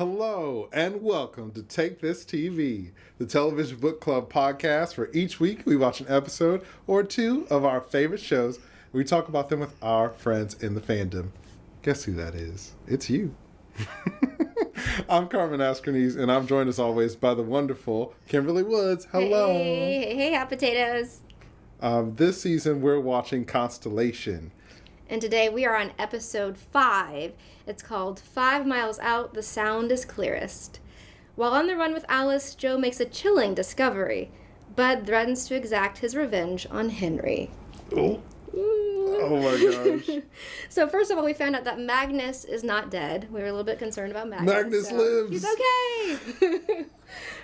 Hello and welcome to Take This TV, the television book club podcast where each week we watch an episode or two of our favorite shows. We talk about them with our friends in the fandom. Guess who that is? It's you. I'm Carmen Askernes, and I'm joined as always by the wonderful Kimberly Woods. Hello. Hey, hot potatoes. This season we're watching Constellation. And today we are on episode 5. It's called 5 Miles Out, the Sound is Clearest. While on the run with Alice, Joe makes a chilling discovery. Bud threatens to exact his revenge on Henry. Oh. Oh my gosh. So first of all, we found out that Magnus is not dead. We were a little bit concerned about Magnus. Magnus lives. He's okay.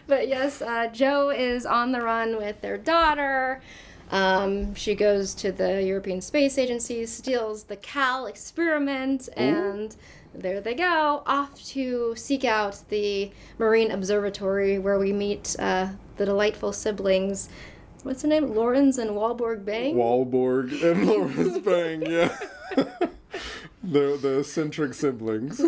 But yes, Joe is on the run with their daughter. She goes to the European Space Agency, steals the Cal experiment, and there they go, off to seek out the Marine Observatory, where we meet the delightful siblings. What's the name? Lawrence and Walborg Bang? Walborg and Lawrence Bang, yeah. the eccentric siblings.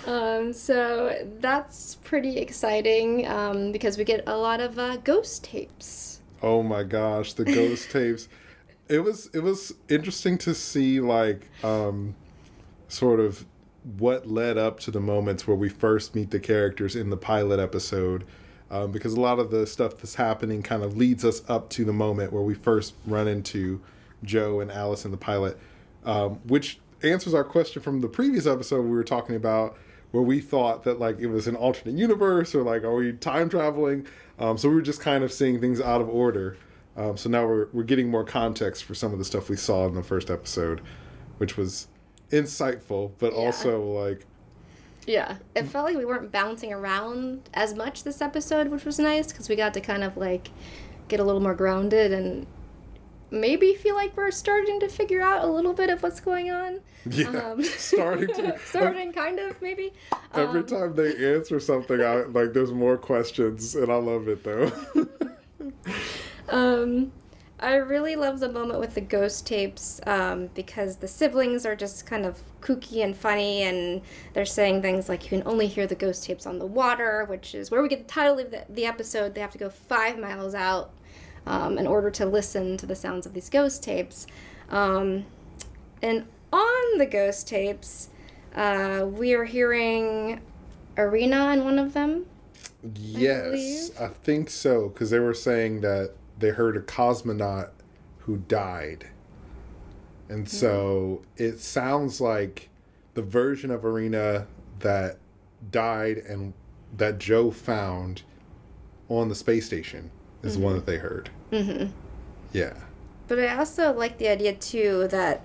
So that's pretty exciting because we get a lot of ghost tapes. Oh my gosh, the ghost tapes. It was interesting to see sort of what led up to the moments where we first meet the characters in the pilot episode. Because a lot of the stuff that's happening kind of leads us up to the moment where we first run into Joe and Alice in the pilot, which answers our question from the previous episode we were talking about, where we thought that it was an alternate universe or are we time traveling? So we were just kind of seeing things out of order. So now we're getting more context for some of the stuff we saw in the first episode, which was insightful, but also yeah, it felt like we weren't bouncing around as much this episode, which was nice because we got to kind of get a little more grounded and maybe feel like we're starting to figure out a little bit of what's going on. Yeah, starting kind of, maybe. Every time they answer something, there's more questions, and I love it though. I really love the moment with the ghost tapes because the siblings are just kind of kooky and funny, and they're saying things like you can only hear the ghost tapes on the water, which is where we get the title of the episode. They have to go 5 miles out in order to listen to the sounds of these ghost tapes. And on the ghost tapes, we are hearing Irina in one of them. Yes, I think so, because they were saying that they heard a cosmonaut who died. And so it sounds like the version of Irina that died and that Joe found on the space station is the one that they heard. Mm-hmm. Yeah. But I also like the idea, too, that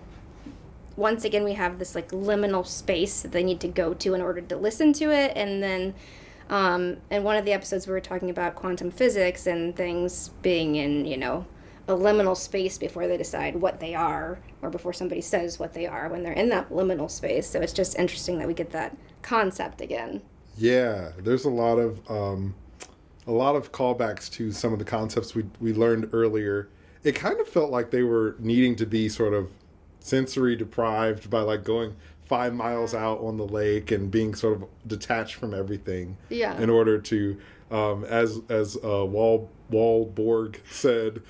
once again we have this liminal space that they need to go to in order to listen to it. And then in one of the episodes we were talking about quantum physics and things being in, a liminal space before they decide what they are, or before somebody says what they are when they're in that liminal space. So it's just interesting that we get that concept again. Yeah, there's a lot of callbacks to some of the concepts we learned earlier. It kind of felt like they were needing to be sort of sensory deprived by going 5 miles out on the lake and being sort of detached from everything. Yeah. In order to, as Walborg said,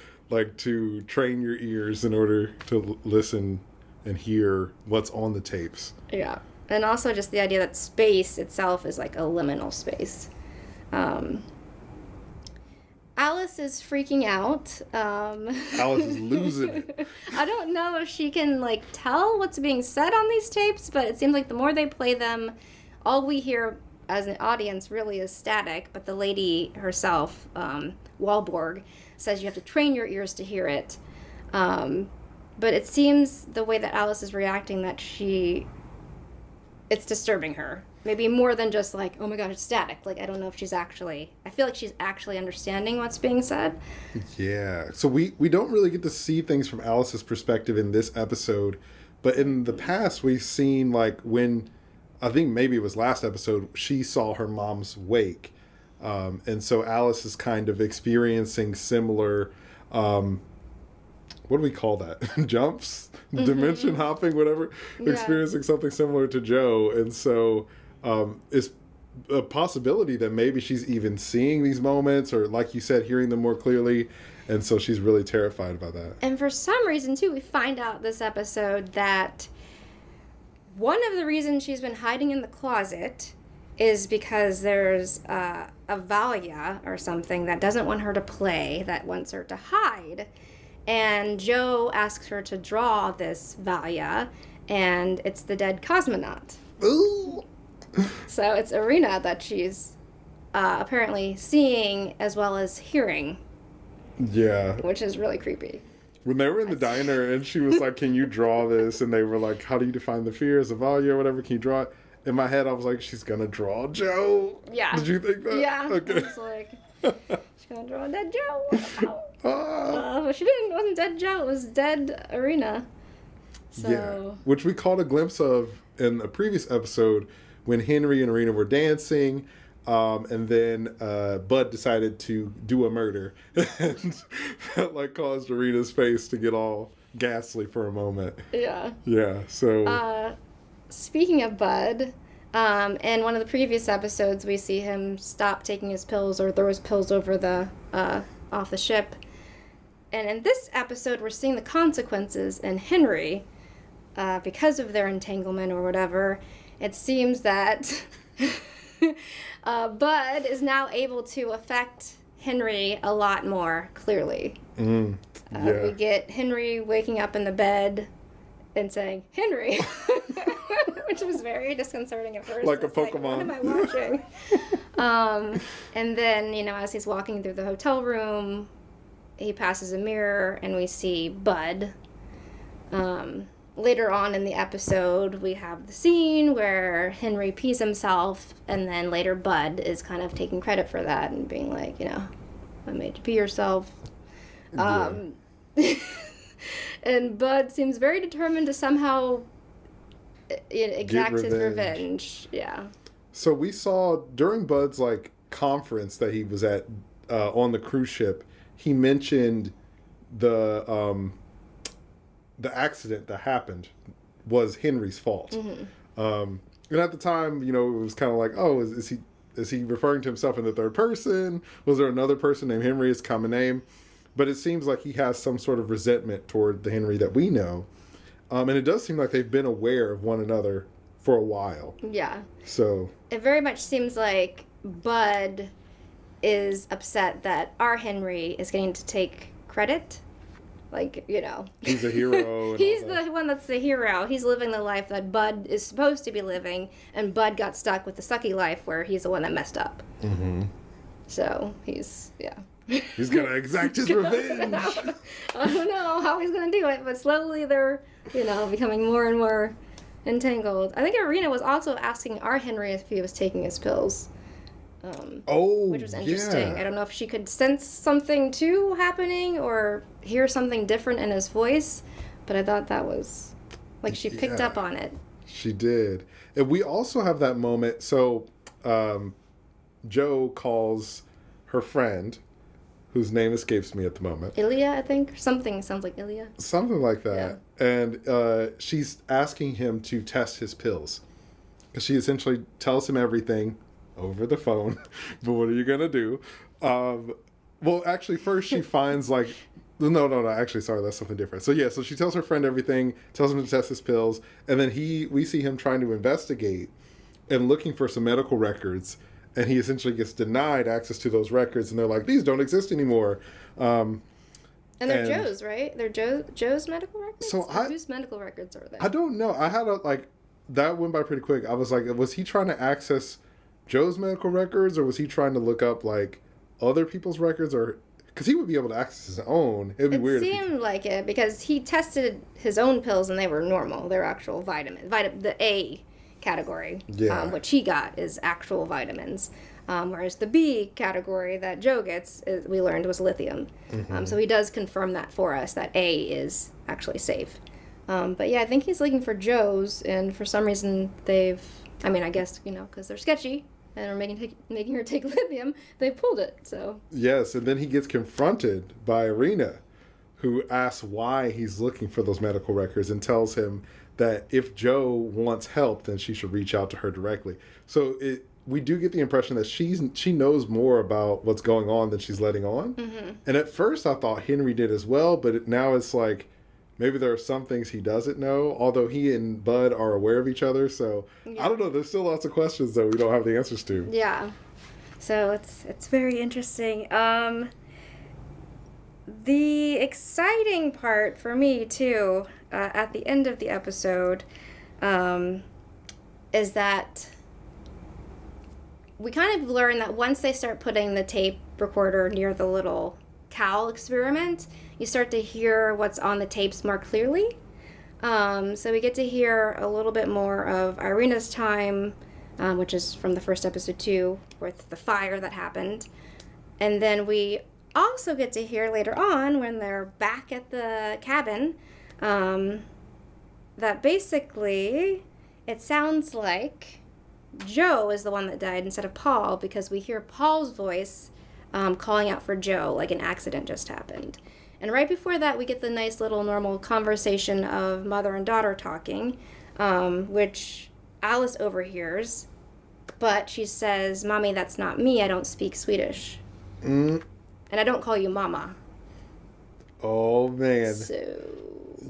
to train your ears in order to listen and hear what's on the tapes. Yeah. And also just the idea that space itself is a liminal space. Alice is freaking out. Alice is losing it. I don't know if she can tell what's being said on these tapes, but it seems like the more they play them, all we hear as an audience really is static, but the lady herself, Walborg, says you have to train your ears to hear it. But it seems the way that Alice is reacting that it's disturbing her. Maybe more than just oh my gosh, it's static. I don't know if I feel like she's actually understanding what's being said. Yeah. So we don't really get to see things from Alice's perspective in this episode, but in the past we've seen when, I think maybe it was last episode, she saw her mom's wake. And so Alice is kind of experiencing similar, what do we call that? Jumps? Dimension hopping, whatever. Yeah. Experiencing something similar to Joe. And so It's a possibility that maybe she's even seeing these moments, or like you said, hearing them more clearly, and so she's really terrified about that. And for some reason, too, we find out this episode that one of the reasons she's been hiding in the closet is because there's a Valya or something that doesn't want her to play, that wants her to hide. And Joe asks her to draw this Valya, and it's the dead cosmonaut. Ooh. So it's Irina that she's apparently seeing as well as hearing. Yeah. Which is really creepy. When they were in the diner and she was like, can you draw this? And they were like, how do you define the fears of Valya or whatever? Can you draw it? In my head, I was like, she's going to draw Joe. Yeah. Did you think that? Yeah. Okay. I was like, she's going to draw a dead Joe. But she didn't. It wasn't dead Joe. It was dead Irina. So. Yeah. Which we caught a glimpse of in a previous episode when Henry and Irina were dancing. And then Bud decided to do a murder, and that like caused Irina's face to get all ghastly for a moment. Yeah. Yeah. So. Speaking of Bud, in one of the previous episodes, we see him stop taking his pills or throw his pills over the off the ship. And in this episode, we're seeing the consequences in Henry because of their entanglement or whatever. It seems that. Bud is now able to affect Henry a lot more clearly. Yeah. We get Henry waking up in the bed and saying, Henry, which was very disconcerting at first. Like a Pokemon. Like, what am I watching? And then, as he's walking through the hotel room, he passes a mirror and we see Bud. Later on in the episode, we have the scene where Henry pees himself, and then later Bud is kind of taking credit for that and being like, I made you pee yourself. Yeah. And Bud seems very determined to somehow exact his revenge. Yeah. So we saw during Bud's conference that he was at on the cruise ship, he mentioned the accident that happened was Henry's fault. And at the time, it was kind of like, oh, is he referring to himself in the third person? Was there another person named Henry, his common name? But it seems like he has some sort of resentment toward the Henry that we know. And it does seem like they've been aware of one another for a while. Yeah. So. It very much seems like Bud is upset that our Henry is getting to take credit. He's a hero. He's the one that's the hero. He's living the life that Bud is supposed to be living, and Bud got stuck with the sucky life where he's the one that messed up. Mm-hmm. So he's going to exact his revenge. I don't know how he's going to do it, but slowly they're, becoming more and more entangled. I think Irina was also asking our Henry if he was taking his pills. Which was interesting. Yeah. I don't know if she could sense something too happening or hear something different in his voice, but I thought that was she picked up on it. She did. And we also have that moment. So Joe calls her friend, whose name escapes me at the moment. Ilya, I think. Something sounds like Ilya. Something like that. Yeah. And she's asking him to test his pills. Because she essentially tells him everything over the phone. But what are you going to do? Well, actually, first she finds No, actually, sorry, that's something different. So so she tells her friend everything, tells him to test his pills, and then we see him trying to investigate and looking for some medical records, and he essentially gets denied access to those records, and they're like, these don't exist anymore. And they're Joe's, right? They're Joe's medical records? So whose medical records are they? I don't know. I had that went by pretty quick. I was like, was he trying to access Joe's medical records, or was he trying to look up, other people's records, or... Because he would be able to access his own. It'd be weird. It seemed like it, because he tested his own pills and they were normal. They were actual vitamins. The A category, which he got, is actual vitamins. Whereas the B category that Joe gets, we learned, was lithium. Mm-hmm. So he does confirm that for us, that A is actually safe. But I think he's looking for Joe's, and for some reason I guess, because they're sketchy, and are making her take lithium, they pulled it, so. Yes, and then he gets confronted by Irina, who asks why he's looking for those medical records and tells him that if Joe wants help, then she should reach out to her directly. So we do get the impression that she knows more about what's going on than she's letting on. Mm-hmm. And at first I thought Henry did as well, but now it's like maybe there are some things he doesn't know, although he and Bud are aware of each other. So I don't know. There's still lots of questions that we don't have the answers to. Yeah. So it's very interesting. The exciting part for me, too, at the end of the episode, is that we kind of learn that once they start putting the tape recorder near the little cowl experiment, you start to hear what's on the tapes more clearly. So we get to hear a little bit more of Irina's time, which is from the first episode, too, with the fire that happened. And then we also get to hear later on, when they're back at the cabin, that basically it sounds like Joe is the one that died instead of Paul, because we hear Paul's voice calling out for Joe, like an accident just happened. And right before that, we get the nice little normal conversation of mother and daughter talking, which Alice overhears, but she says, "Mommy, that's not me. I don't speak Swedish. And I don't call you Mama." Oh, man. So,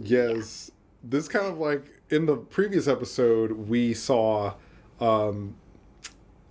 yes. Yeah. This kind of like, in the previous episode, we saw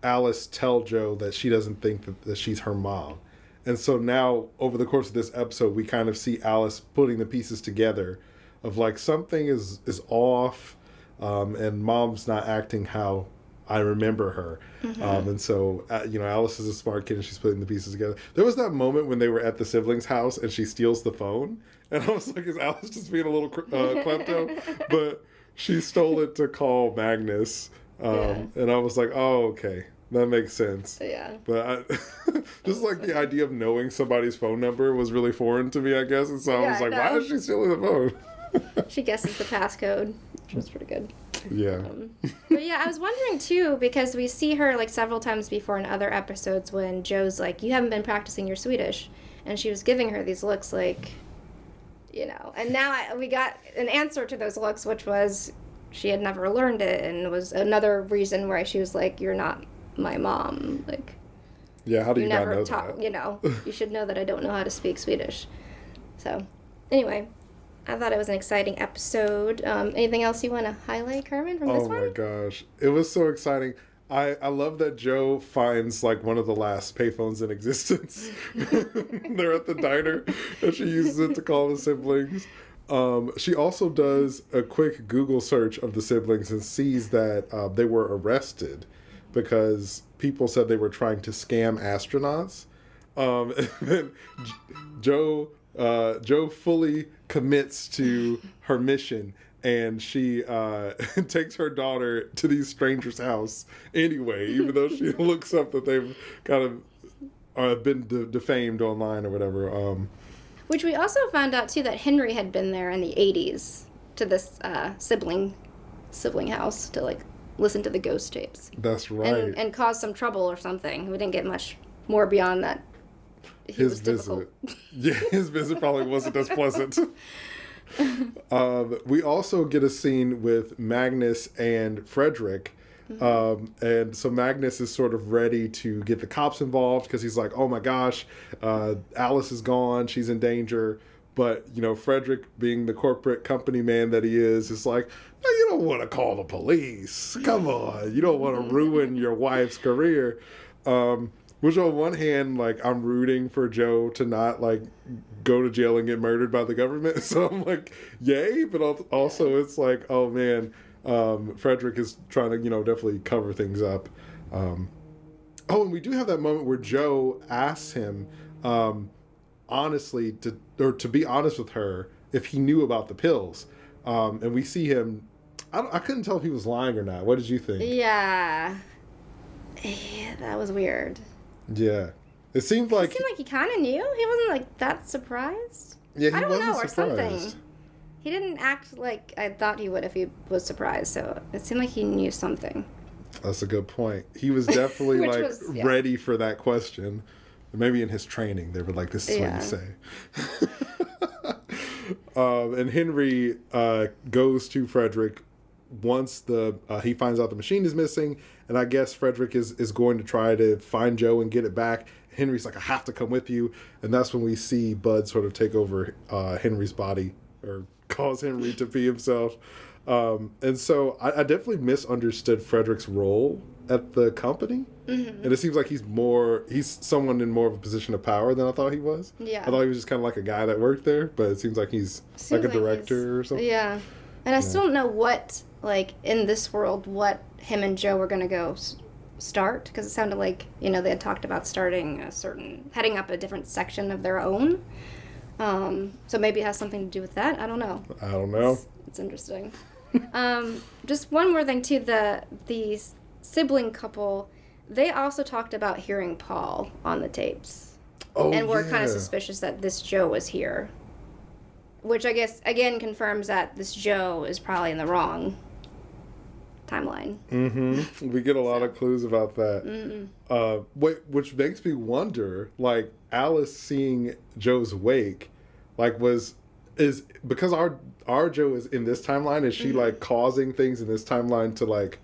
Alice tell Joe that she doesn't think that she's her mom. And so now, over the course of this episode, we kind of see Alice putting the pieces together of like, something is off, and mom's not acting how I remember her. Mm-hmm. And so, Alice is a smart kid and she's putting the pieces together. There was that moment when they were at the siblings' house and she steals the phone. And I was like, is Alice just being a little klepto? But she stole it to call Magnus. And I was like, oh, okay. That makes sense. Yeah. But just like the idea of knowing somebody's phone number was really foreign to me, I guess. And so I was like, why is she stealing the phone? She guesses the passcode, which was pretty good. Yeah. But yeah, I was wondering too, because we see her like several times before in other episodes when Joe's like, "You haven't been practicing your Swedish," and she was giving her these looks like, and now we got an answer to those looks, which was she had never learned it, and was another reason why she was like, "You're not my mom." Like, yeah, how do you not know that? You should know that I don't know how to speak Swedish. So, anyway. I thought it was an exciting episode. Anything else you want to highlight, Carmen, from this one? Oh my gosh. It was so exciting. I love that Joe finds like one of the last payphones in existence. They're at the diner and she uses it to call the siblings. She also does a quick Google search of the siblings and sees that they were arrested because people said they were trying to scam astronauts. And then Joe fully commits to her mission, and she takes her daughter to these strangers' house anyway, even though she looks up that they've kind of been defamed online or whatever. Which we also found out too, that Henry had been there in the 80s to this sibling house to like listen to the ghost tapes. That's right. And cause some trouble or something. We didn't get much more beyond that. His visit. Yeah, his visit probably wasn't as pleasant. We also get a scene with Magnus and Frederick. Mm-hmm. And so Magnus is sort of ready to get the cops involved because he's like, oh my gosh, Alice is gone. She's in danger. But, Frederick, being the corporate company man that he is like, no, you don't want to call the police. Come on. You don't want to ruin your wife's career. Which on one hand, like, I'm rooting for Joe to not, like, go to jail and get murdered by the government. So I'm like, yay. But also it's like, oh, man, Frederick is trying to, definitely cover things up. And we do have that moment where Joe asks him, honestly, to be honest with her, if he knew about the pills. And we see him, I couldn't tell if he was lying or not. What did you think? Yeah, that was weird. Yeah. It seemed like he kind of knew. He wasn't like that surprised. Yeah, he I don't wasn't know, or surprised. something. He didn't act like I thought he would if he was surprised, so it seemed like he knew something. That's a good point. He was definitely ready for that question. Maybe in his training they were like, this is what you say. And Henry goes to Frederick once he finds out the machine is missing, and I guess Frederick is going to try to find Joe and get it back. Henry's like, I have to come with you. And that's when we see Bud sort of take over Henry's body, or cause Henry to pee himself. And so I definitely misunderstood Frederick's role at the company. Mm-hmm. And it seems like he's someone in more of a position of power than I thought he was. Yeah. I thought he was just kind of like a guy that worked there, but it seems like he's like a director or something. Yeah. And I still don't know what, like, in this world, what him and Joe were going to go start, because it sounded like, they had talked about heading up a different section of their own. So maybe it has something to do with that. I don't know. It's interesting. Just one more thing, too. The sibling couple, they also talked about hearing Paul on the tapes. Oh, and were kind of suspicious that this Joe was here. Which I guess, again, confirms that this Joe is probably in the wrong timeline. Mm-hmm. We get a lot of clues about that. Mm-hmm. Which makes me wonder, like, Alice seeing Joe's wake, like, is because our Joe is in this timeline, is she, like, causing things in this timeline to, like,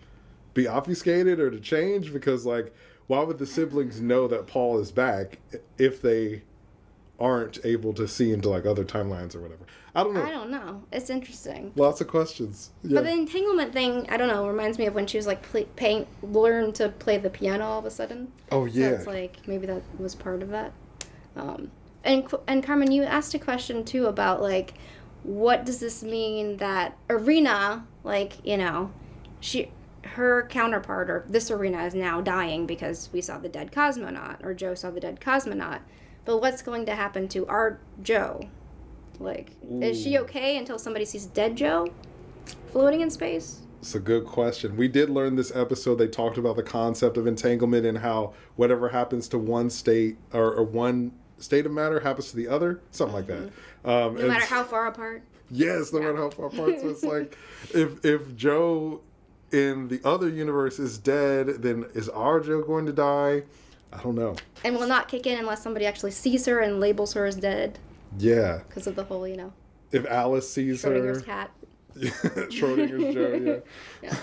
be obfuscated or to change? Because, like, why would the siblings know that Paul is back if they aren't able to see into, like, other timelines or whatever? I don't know. It's interesting. Lots of questions. Yeah. But the entanglement thing, I don't know, reminds me of when she was, like, learn to play the piano all of a sudden. Oh, yeah. So it's like, maybe that was part of that. And Carmen, you asked a question, too, about, like, what does this mean that Irina, like, her counterpart, or this Irina, is now dying because we saw the dead cosmonaut, or Joe saw the dead cosmonaut. But what's going to happen to our Joe? Like, is she okay until somebody sees dead Joe floating in space? It's a good question. We did learn this episode, they talked about the concept of entanglement and how whatever happens to one state, or one state of matter happens to the other, something like that. No matter how far apart? Yes, no matter how far apart. So it's like, if Joe in the other universe is dead, then is our Joe going to die? I don't know. And will not kick in unless somebody actually sees her and labels her as dead. Yeah. Because of the whole, If Alice sees Schrodinger's cat. Schrodinger's Joe, yeah.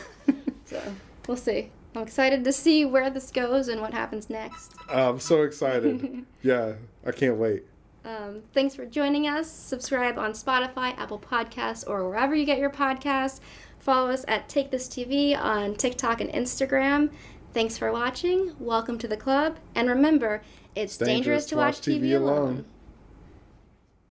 So, we'll see. I'm excited to see where this goes and what happens next. I'm so excited. Yeah, I can't wait. Thanks for joining us. Subscribe on Spotify, Apple Podcasts, or wherever you get your podcasts. Follow us at Take This TV on TikTok and Instagram. Thanks for watching. Welcome to the club. And remember, it's dangerous to watch TV alone.